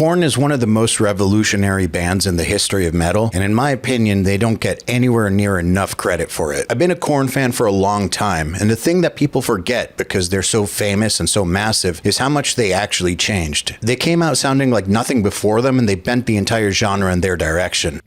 Korn is one of the most revolutionary bands in the history of metal, and in my opinion, they don't get anywhere near enough credit for it. I've been a Korn fan for a long time, and the thing that people forget because they're so famous and so massive is how much they actually changed. They came out sounding like nothing before them, and they bent the entire genre in their direction.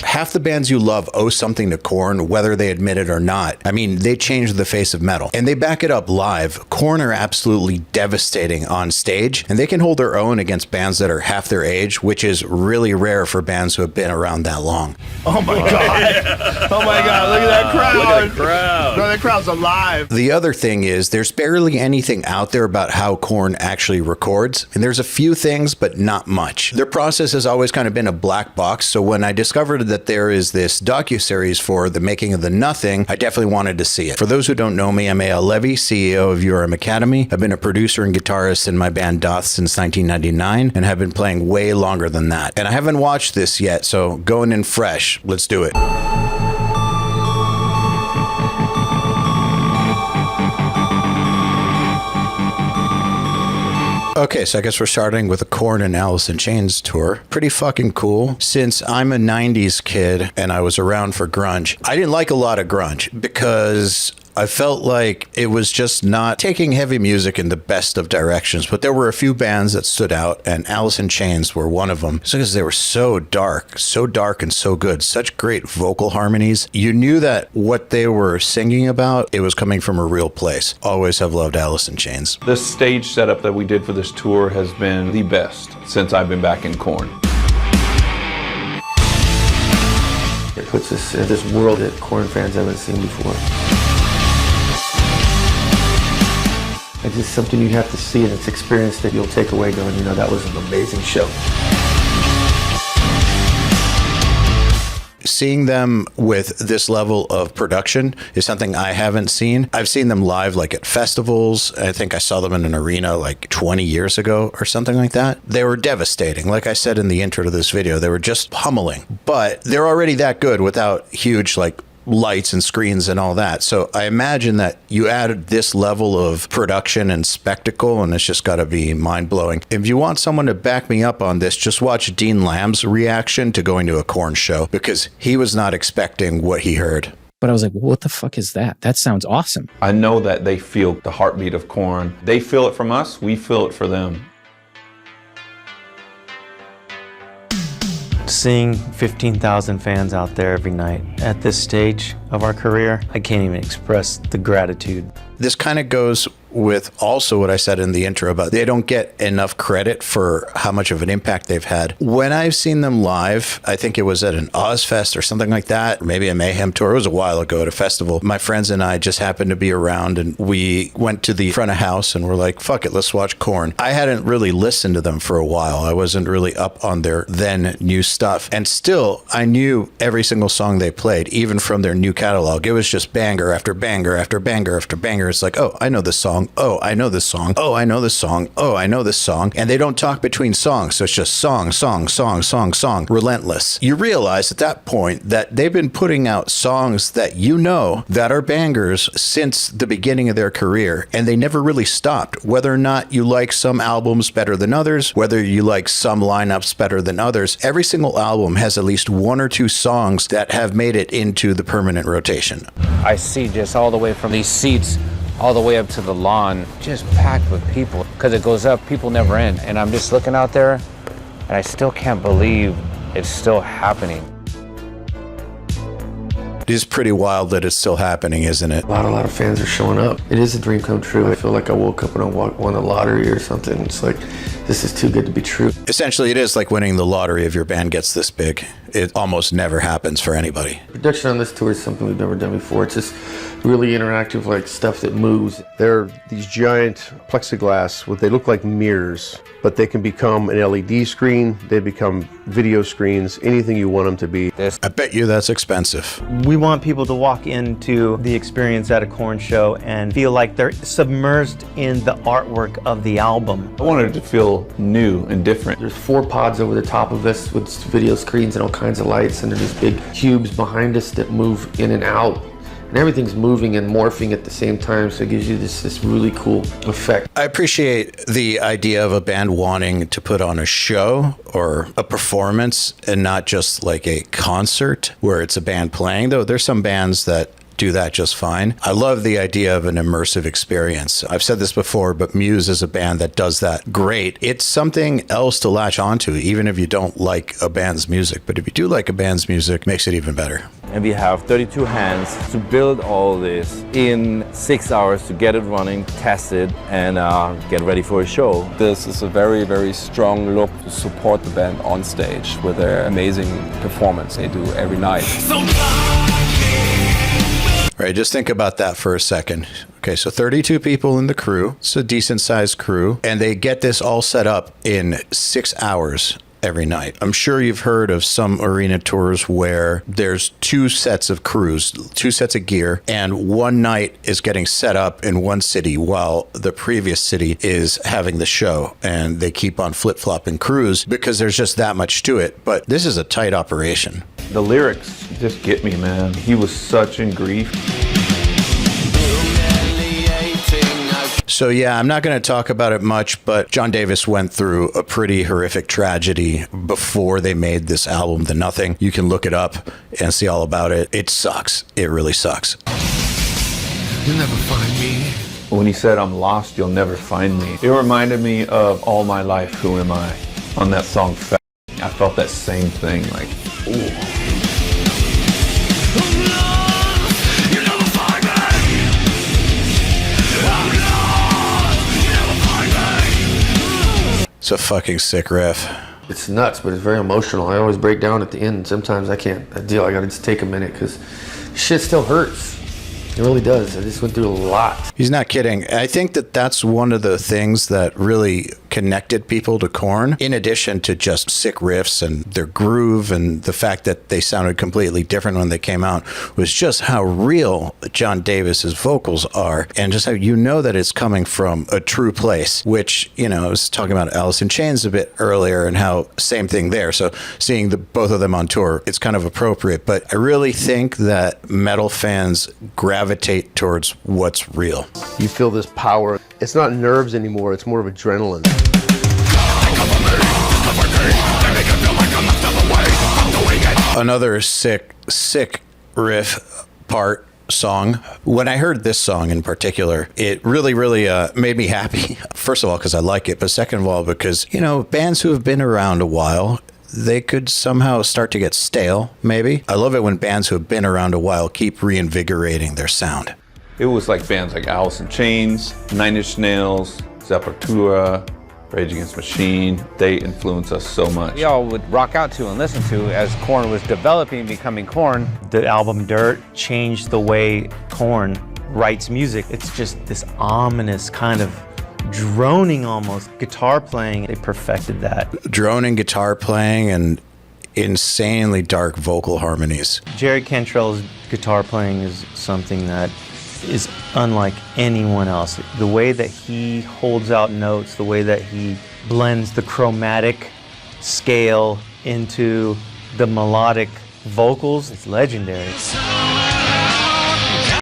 Half the bands you love owe something to Korn, whether they admit it or not. I mean, they changed the face of metal. And they back it up live. Korn are absolutely devastating on stage, and they can hold their own against bands that are half their age, which is really rare for bands who have been around that long. Oh my God. Oh my God, look at that crowd. Look at the crowd. Bro, that crowd's alive. The other thing is, there's barely anything out there about how Korn actually records, and there's a few things, but not much. Their process has always kind of been a black box, so when I discovered that there is this docuseries for the making of the Nothing, I definitely wanted to see it. For those who don't know me, I'm Eyal Levi, CEO of URM Academy. I've been a producer and guitarist in my band Doth since 1999 and have been playing way longer than that. And I haven't watched this yet, so going in fresh, let's do it. Okay, so I guess we're starting with a Korn and Alice in Chains tour. Pretty fucking cool. Since I'm a 90s kid and I was around for grunge, I didn't like a lot of grunge because I felt like it was just not taking heavy music in the best of directions, but there were a few bands that stood out, and Alice in Chains were one of them. It's because they were so dark and so good. Such great vocal harmonies. You knew that what they were singing about, it was coming from a real place. Always have loved Alice in Chains. The stage setup that we did for this tour has been the best since I've been back in Korn. It puts us in this world that Korn fans haven't seen before. It's just something you have to see, and it's experience that you'll take away going, you know, that was an amazing show. Seeing them with this level of production is something I haven't seen. I've seen them live like at festivals. I think I saw them in an arena like 20 years ago or something like that. They were devastating. Like I said in the intro to this video, they were just pummeling. But they're already that good without huge like lights and screens and all that. So I imagine that you added this level of production and spectacle, and it's just got to be mind-blowing. If you want someone to back me up on this, just watch Dean Lamb's reaction to going to a Korn show, because he was not expecting what he heard. But I was like, well, what the fuck is that? That sounds awesome. I know that they feel the heartbeat of Korn. They feel it from us, we feel it for them. Seeing 15,000 fans out there every night at this stage of our career, I can't even express the gratitude. This kind of goes with also what I said in the intro about they don't get enough credit for how much of an impact they've had. When I've seen them live, I think it was at an Ozfest or something like that, or maybe a Mayhem tour. It was a while ago at a festival. My friends and I just happened to be around, and we went to the front of house and we're like, fuck it, let's watch Korn. I hadn't really listened to them for a while. I wasn't really up on their then new stuff. And still, I knew every single song they played, even from their new catalog. It was just banger after banger after banger after banger. It's like, oh, I know this song. Oh, I know this song. Oh, I know this song. Oh, I know this song. And they don't talk between songs. So it's just song, song, song, song, song. Relentless. You realize at that point that they've been putting out songs that you know that are bangers since the beginning of their career. And they never really stopped. Whether or not you like some albums better than others, whether you like some lineups better than others, every single album has at least one or two songs that have made it into the permanent rotation. I see just all the way from these seats all the way up to the lawn, just packed with people. Because it goes up, people never end. And I'm just looking out there, and I still can't believe it's still happening. It is pretty wild that it's still happening, isn't it? A lot of fans are showing up. It is a dream come true. I feel like I woke up and I won the lottery or something. It's like, this is too good to be true. Essentially, it is like winning the lottery if your band gets this big. It almost never happens for anybody. Production on this tour is something we've never done before. It's just really interactive, like stuff that moves. They're these giant plexiglass, they look like mirrors, but they can become an LED screen, they become video screens, anything you want them to be. I bet you that's expensive. We want people to walk into the experience at a Korn show and feel like they're submerged in the artwork of the album. I wanted it to feel new and different. There's 4 pods over the top of us with video screens and all kinds of lights, and there's these big cubes behind us that move in and out. And everything's moving and morphing at the same time, so it gives you this really cool effect. I appreciate the idea of a band wanting to put on a show or a performance and not just like a concert where it's a band playing, though there's some bands that do that just fine. I love the idea of an immersive experience. I've said this before, but Muse is a band that does that great. It's something else to latch onto, even if you don't like a band's music. But if you do like a band's music, it makes it even better. And we have 32 hands to build all this in 6 hours to get it running, test it, and get ready for a show. This is a very, very strong look to support the band on stage with their amazing performance they do every night. All right, just think about that for a second. Okay, so 32 people in the crew. It's a decent sized crew. And they get this all set up in 6 hours every night. I'm sure you've heard of some arena tours where there's 2 sets of crews, 2 sets of gear, and one night is getting set up in one city while the previous city is having the show. And they keep on flip-flopping crews because there's just that much to it. But this is a tight operation. The lyrics just get me, man. He was such in grief. So yeah, I'm not going to talk about it much, but John Davis went through a pretty horrific tragedy before they made this album, The Nothing. You can look it up and see all about it. It sucks. It really sucks. You'll never find me. When he said, "I'm lost, you'll never find me," it reminded me of All My Life, Who Am I? On that song, I felt that same thing, like, ooh. It's a fucking sick riff. It's nuts, but it's very emotional. I always break down at the end. Sometimes I can't deal. I gotta just take a minute because shit still hurts. It really does. I just went through a lot. He's not kidding. I think that that's one of the things that really connected people to Korn, in addition to just sick riffs and their groove and the fact that they sounded completely different when they came out, was just how real John Davis's vocals are and just how you know that it's coming from a true place, which, you know, I was talking about Alice in Chains a bit earlier and how same thing there. So seeing both of them on tour, it's kind of appropriate. But I really think that metal fans gravitate towards what's real. You feel this power. It's not nerves anymore, it's more of adrenaline. Another sick riff part song. When I heard this song in particular, it really made me happy. First of all, because I like it, but second of all, because, you know, bands who have been around a while, they could somehow start to get stale, maybe. I love it when bands who have been around a while keep reinvigorating their sound. It was like bands like Alice in Chains, Nine Inch Nails, Sepultura, Rage Against the Machine. They influenced us so much. We all would rock out to and listen to as Korn was developing, becoming Korn. The album Dirt changed the way Korn writes music. It's just this ominous kind of droning almost guitar playing. They perfected that. Droning guitar playing and insanely dark vocal harmonies. Jerry Cantrell's guitar playing is something that is unlike anyone else. The way that he holds out notes, the way that he blends the chromatic scale into the melodic vocals, it's legendary.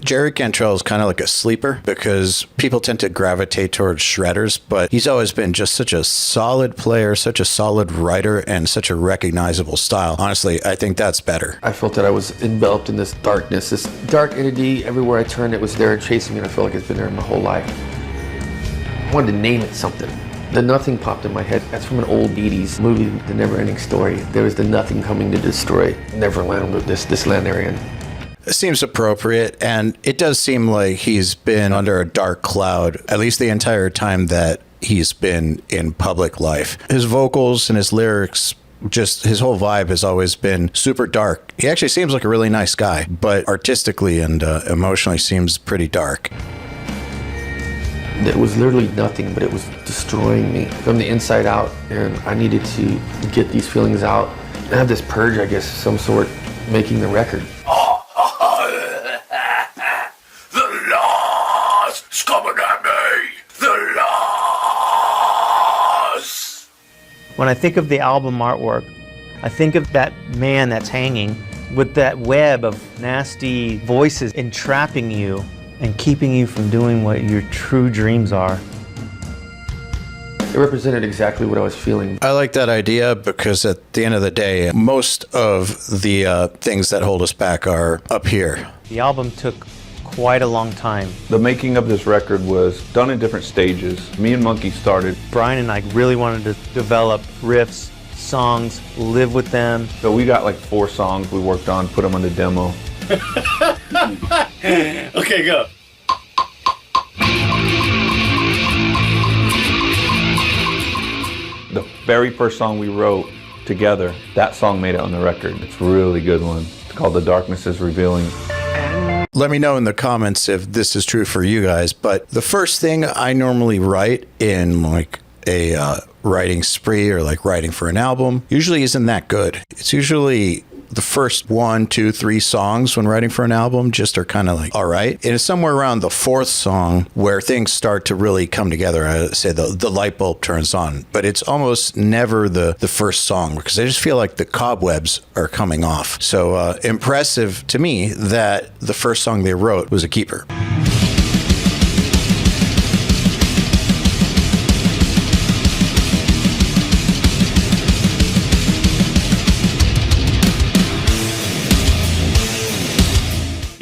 Jerry Cantrell is kind of like a sleeper because people tend to gravitate towards shredders, but he's always been just such a solid player, such a solid writer, and such a recognizable style. Honestly, I think that's better. I felt that I was enveloped in this darkness, this dark entity. Everywhere I turned, it was there chasing me, and I felt like it's been there my whole life. I wanted to name it something. The Nothing popped in my head. That's from an old 80s movie, The Never-Ending Story. There was the nothing coming to destroy Neverland, this land they're in. It seems appropriate, and it does seem like he's been under a dark cloud, at least the entire time that he's been in public life. His vocals and his lyrics, just his whole vibe has always been super dark. He actually seems like a really nice guy, but artistically and emotionally seems pretty dark. It was literally nothing, but it was destroying me from the inside out, and I needed to get these feelings out and have this purge, I guess, of some sort, making the record. When I think of the album artwork, I think of that man that's hanging with that web of nasty voices entrapping you and keeping you from doing what your true dreams are. It represented exactly what I was feeling. I like that idea because at the end of the day, most of the things that hold us back are up here. The album took quite a long time. The making of this record was done in different stages. Me and Monkey started. Brian and I really wanted to develop riffs, songs, live with them. So we got like 4 songs we worked on, put them on the demo. Okay, go. The very first song we wrote together, that song made it on the record. It's a really good one. It's called The Darkness is Revealing. Let me know in the comments if this is true for you guys, but the first thing I normally write in like a writing spree or like writing for an album usually isn't that good. It's usually the first 1, 2, 3 songs when writing for an album just are kind of like, all right. It is somewhere around the 4th song where things start to really come together. I say the light bulb turns on, but it's almost never the first song because I just feel like the cobwebs are coming off. So impressive to me that the first song they wrote was a keeper.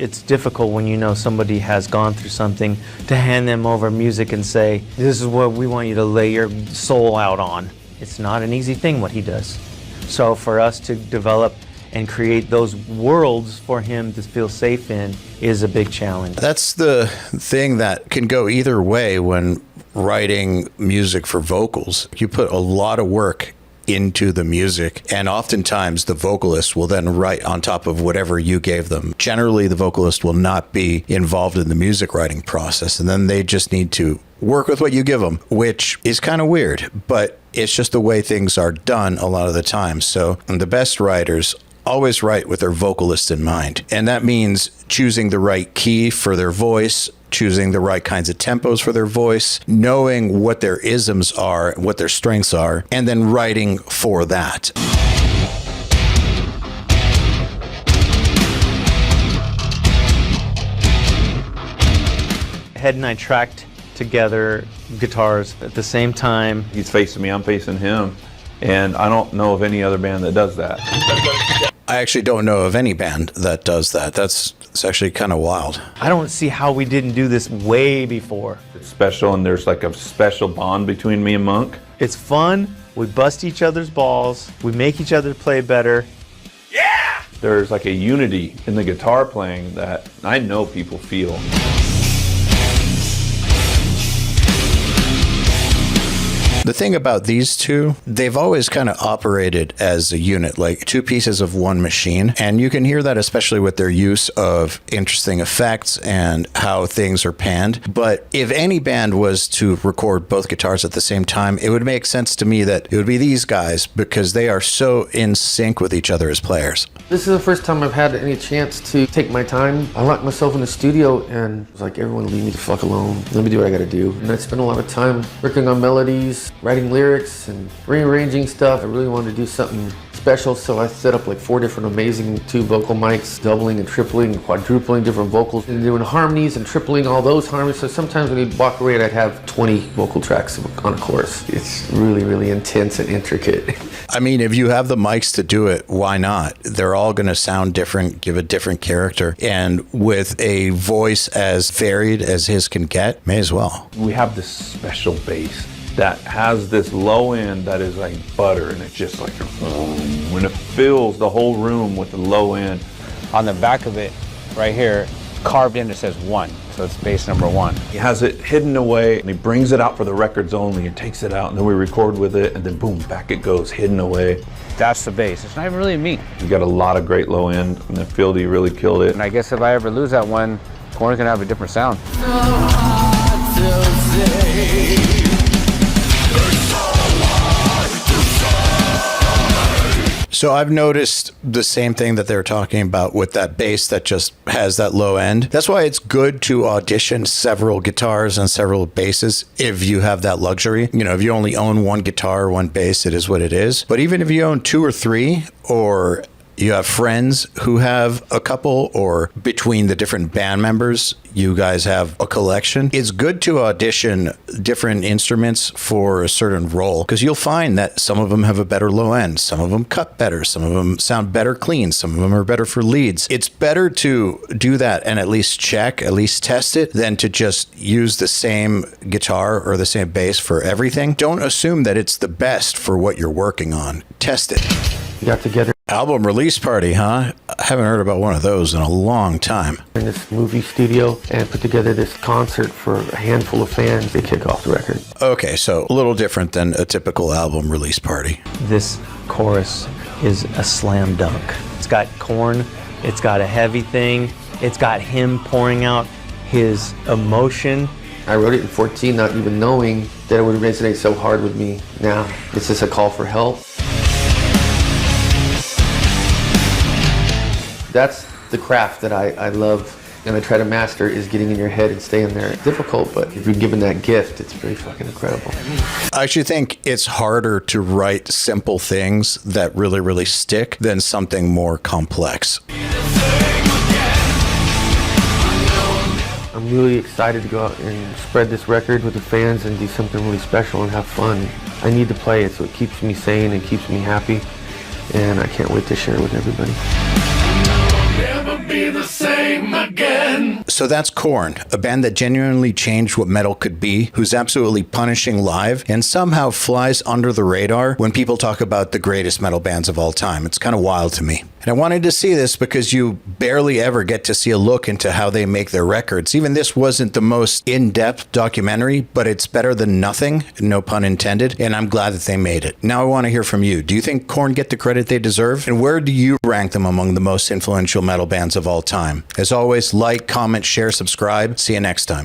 It's difficult when you know somebody has gone through something to hand them over music and say, this is what we want you to lay your soul out on. It's not an easy thing what he does. So for us to develop and create those worlds for him to feel safe in is a big challenge. That's the thing that can go either way when writing music for vocals. You put a lot of work into the music, and oftentimes the vocalist will then write on top of whatever you gave them. Generally, the vocalist will not be involved in the music writing process, and then they just need to work with what you give them, which is kind of weird, but it's just the way things are done a lot of the time. So the best writers always write with their vocalist in mind, and that means choosing the right key for their voice, choosing the right kinds of tempos for their voice, knowing what their isms are, what their strengths are, and then writing for that. Head and I tracked together guitars at the same time. He's facing me, I'm facing him, and I don't know of any other band that does that. I actually don't know of any band that does that. It's actually kind of wild. I don't see how we didn't do this way before. It's special, and there's like a special bond between me and Monk. It's fun. We bust each other's balls. We make each other play better. Yeah! There's like a unity in the guitar playing that I know people feel. The thing about these two, they've always kind of operated as a unit, like two pieces of one machine. And you can hear that especially with their use of interesting effects and how things are panned. But if any band was to record both guitars at the same time, it would make sense to me that it would be these guys because they are so in sync with each other as players. This is the first time I've had any chance to take my time. I locked myself in the studio and it was like, everyone leave me the fuck alone. Let me do what I gotta do. And I spent a lot of time working on melodies, writing lyrics and rearranging stuff. I really wanted to do something special, so I set up like 4 different amazing tube vocal mics, doubling and tripling and quadrupling different vocals and doing harmonies and tripling all those harmonies. So sometimes when you'd walk away, I'd have 20 vocal tracks on a chorus. It's really, really intense and intricate. I mean, if you have the mics to do it, why not? They're all going to sound different, give a different character. And with a voice as varied as his can get, may as well. We have this special bass that has this low end that is like butter, and it's just like when it fills the whole room with the low end. On the back of it, right here, carved in, it says 1, so it's bass number 1. He has it hidden away, and he brings it out for the records only, and takes it out, and then we record with it, and then boom, back it goes, hidden away. That's the bass. It's not even really me. We got a lot of great low end, and then Fieldy really killed it. And I guess if I ever lose that one, Korn's gonna have a different sound. So I've noticed the same thing that they're talking about with that bass that just has that low end. That's why it's good to audition several guitars and several basses if you have that luxury. You know, if you only own one guitar or one bass, it is what it is. But even if you own 2 or 3 or you have friends who have a couple, or between the different band members, you guys have a collection. It's good to audition different instruments for a certain role, because you'll find that some of them have a better low end, some of them cut better, some of them sound better clean, some of them are better for leads. It's better to do that and at least check, at least test it, than to just use the same guitar or the same bass for everything. Don't assume that it's the best for what you're working on. Test it. We got together Album release party, huh? I haven't heard about one of those in a long time. in this movie studio and put together this concert for a handful of fans to kick off the record. Okay, so a little different than a typical album release party. This chorus is a slam dunk. It's got Korn, it's got a heavy thing, it's got him pouring out his emotion. I wrote it in 14, not even knowing that it would resonate so hard with me now. It's just a call for help. That's the craft that I love and I try to master, is getting in your head and staying there. It's difficult, but if you're given that gift, it's pretty fucking incredible. I actually think it's harder to write simple things that really, really stick than something more complex. I'm really excited to go out and spread this record with the fans and do something really special and have fun. I need to play it so it keeps me sane and keeps me happy, and I can't wait to share it with everybody. Never be the same again. So that's Korn, a band that genuinely changed what metal could be, who's absolutely punishing live and somehow flies under the radar when people talk about the greatest metal bands of all time. It's kind of wild to me. And I wanted to see this because you barely ever get to see a look into how they make their records. Even this wasn't the most in-depth documentary, but it's better than nothing, no pun intended, and I'm glad that they made it. Now I want to hear from you. Do you think Korn get the credit they deserve? And where do you rank them among the most influential metal bands of all time? As always, like, comment, share, subscribe. See you next time.